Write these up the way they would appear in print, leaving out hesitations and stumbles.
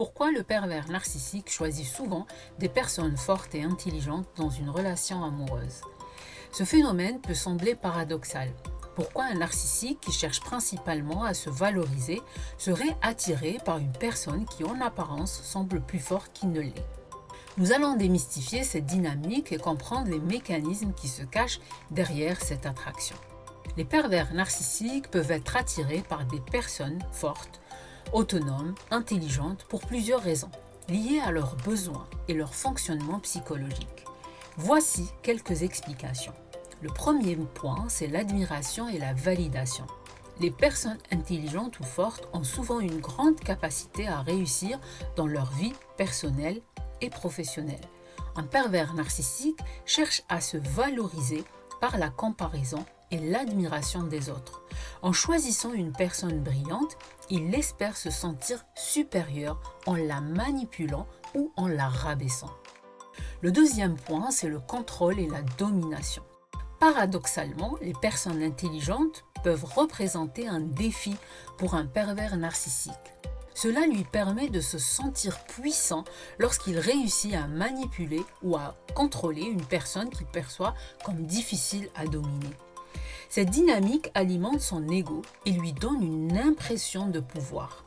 Pourquoi le pervers narcissique choisit souvent des personnes fortes et intelligentes dans une relation amoureuse? Ce phénomène peut sembler paradoxal. Pourquoi un narcissique qui cherche principalement à se valoriser serait attiré par une personne qui en apparence semble plus forte qu'il ne l'est? Nous allons démystifier cette dynamique et comprendre les mécanismes qui se cachent derrière cette attraction. Les pervers narcissiques peuvent être attirés par des personnes fortes, autonomes, intelligentes pour plusieurs raisons, liées à leurs besoins et leur fonctionnement psychologique. Voici quelques explications. Le premier point, c'est l'admiration et la validation. Les personnes intelligentes ou fortes ont souvent une grande capacité à réussir dans leur vie personnelle et professionnelle. Un pervers narcissique cherche à se valoriser par la comparaison et l'admiration des autres. En choisissant une personne brillante, il espère se sentir supérieur en la manipulant ou en la rabaissant. Le deuxième point, c'est le contrôle et la domination. Paradoxalement, les personnes intelligentes peuvent représenter un défi pour un pervers narcissique. Cela lui permet de se sentir puissant lorsqu'il réussit à manipuler ou à contrôler une personne qu'il perçoit comme difficile à dominer. Cette dynamique alimente son ego et lui donne une impression de pouvoir.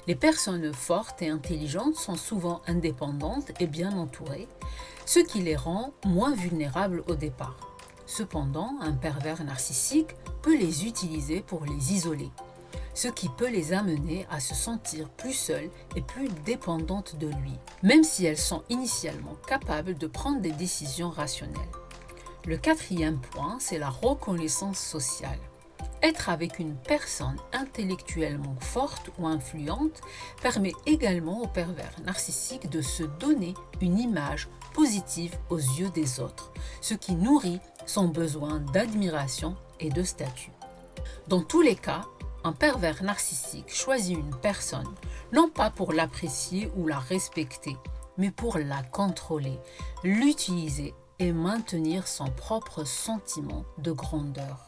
Les personnes fortes et intelligentes sont souvent indépendantes et bien entourées, ce qui les rend moins vulnérables au départ. Cependant, un pervers narcissique peut les utiliser pour les isoler, ce qui peut les amener à se sentir plus seules et plus dépendantes de lui, même si elles sont initialement capables de prendre des décisions rationnelles. Le quatrième point, c'est la reconnaissance sociale. Être avec une personne intellectuellement forte ou influente permet également au pervers narcissique de se donner une image positive aux yeux des autres, ce qui nourrit son besoin d'admiration et de statut. Dans tous les cas, un pervers narcissique choisit une personne, non pas pour l'apprécier ou la respecter, mais pour la contrôler, l'utiliser et maintenir son propre sentiment de grandeur.